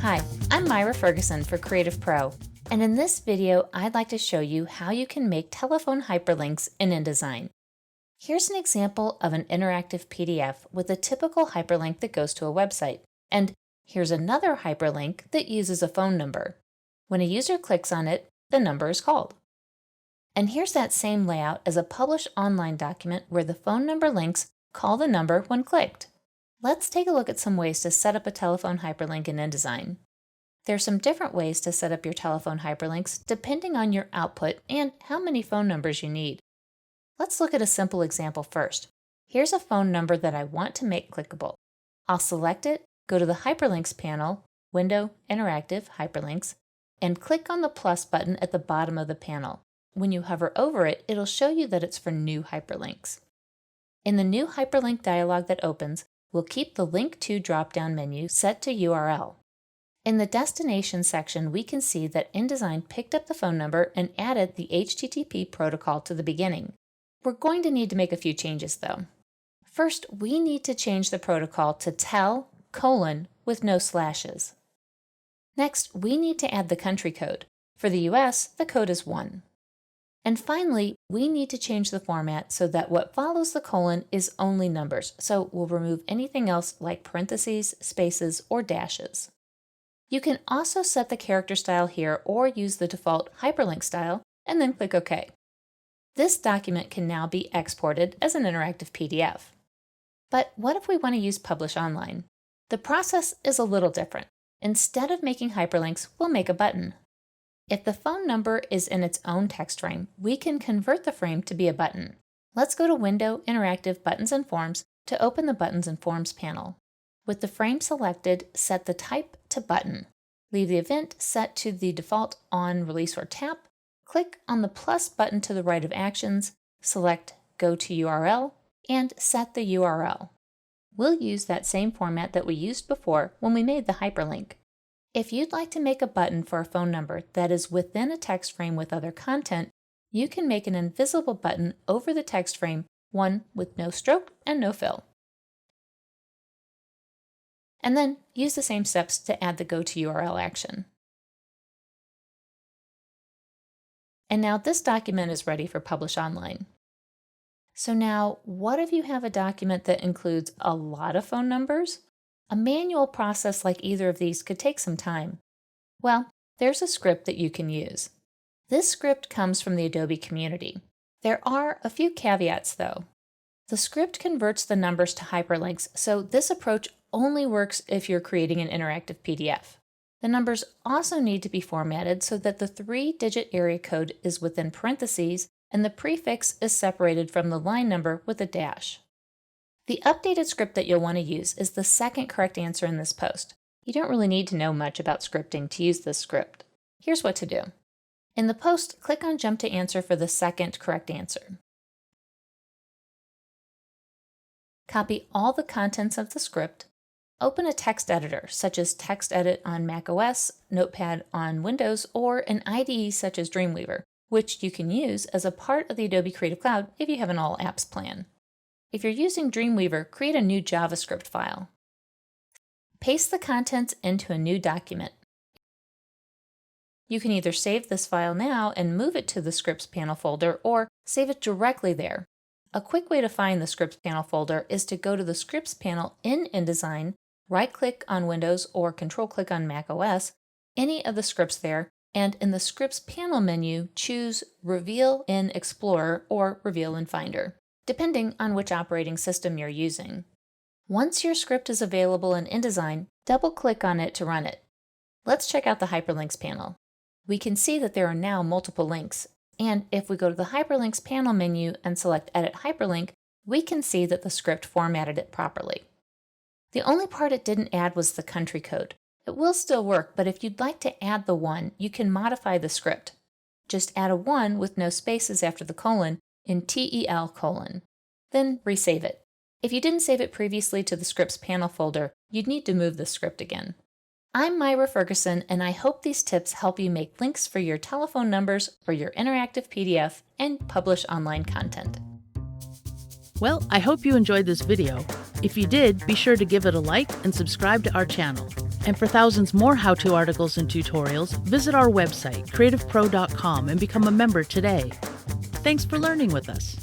Hi, I'm Myra Ferguson for CreativePro, and in this video I'd like to show you how you can make telephone hyperlinks in InDesign. Here's an example of an interactive PDF with a typical hyperlink that goes to a website, and here's another hyperlink that uses a phone number. When a user clicks on it, the number is called. And here's that same layout as a published online document where the phone number links call the number when clicked. Let's take a look at some ways to set up a telephone hyperlink in InDesign. There are some different ways to set up your telephone hyperlinks depending on your output and how many phone numbers you need. Let's look at a simple example first. Here's a phone number that I want to make clickable. I'll select it, go to the Hyperlinks panel, Window, Interactive, Hyperlinks, and click on the plus button at the bottom of the panel. When you hover over it, it'll show you that it's for new hyperlinks. In the new hyperlink dialog that opens, we'll keep the Link To drop-down menu set to URL. In the Destination section, we can see that InDesign picked up the phone number and added the HTTP protocol to the beginning. We're going to need to make a few changes though. First, we need to change the protocol to tel: with no slashes. Next, we need to add the country code. For the US, the code is 1. And finally, we need to change the format so that what follows the colon is only numbers, so we'll remove anything else like parentheses, spaces, or dashes. You can also set the character style here or use the default hyperlink style and then click OK. This document can now be exported as an interactive PDF. But what if we want to use Publish Online? The process is a little different. Instead of making hyperlinks, we'll make a button. If the phone number is in its own text frame, we can convert the frame to be a button. Let's go to Window, Interactive, Buttons and Forms to open the Buttons and Forms panel. With the frame selected, set the type to button. Leave the event set to the default on, release, or tap. Click on the plus button to the right of Actions, select Go to URL, and set the URL. We'll use that same format that we used before when we made the hyperlink. If you'd like to make a button for a phone number that is within a text frame with other content, you can make an invisible button over the text frame, one with no stroke and no fill. And then use the same steps to add the Go to URL action. And now this document is ready for Publish Online. So now, what if you have a document that includes a lot of phone numbers? A manual process like either of these could take some time. Well, there's a script that you can use. This script comes from the Adobe community. There are a few caveats though. The script converts the numbers to hyperlinks, so this approach only works if you're creating an interactive PDF. The numbers also need to be formatted so that the 3-digit area code is within parentheses and the prefix is separated from the line number with a dash. The updated script that you'll want to use is the second correct answer in this post. You don't really need to know much about scripting to use this script. Here's what to do. In the post, click on Jump to Answer for the second correct answer. Copy all the contents of the script. Open a text editor, such as TextEdit on macOS, Notepad on Windows, or an IDE such as Dreamweaver, which you can use as a part of the Adobe Creative Cloud if you have an all apps plan. If you're using Dreamweaver, create a new JavaScript file. Paste the contents into a new document. You can either save this file now and move it to the Scripts panel folder or save it directly there. A quick way to find the Scripts panel folder is to go to the Scripts panel in InDesign, right-click on Windows or Control-click on macOS, any of the scripts there, and in the Scripts panel menu, choose Reveal in Explorer or Reveal in Finder, depending on which operating system you're using. Once your script is available in InDesign, double-click on it to run it. Let's check out the Hyperlinks panel. We can see that there are now multiple links, and if we go to the Hyperlinks panel menu and select Edit Hyperlink, we can see that the script formatted it properly. The only part it didn't add was the country code. It will still work, but if you'd like to add the 1, you can modify the script. Just add a 1 with no spaces after the colon in TEL:. Then resave it. If you didn't save it previously to the Scripts panel folder, you'd need to move the script again. I'm Myra Ferguson, and I hope these tips help you make links for your telephone numbers for your interactive PDF and publish online content. Well, I hope you enjoyed this video. If you did, be sure to give it a like and subscribe to our channel. And for thousands more how-to articles and tutorials, visit our website, creativepro.com, and become a member today. Thanks for learning with us.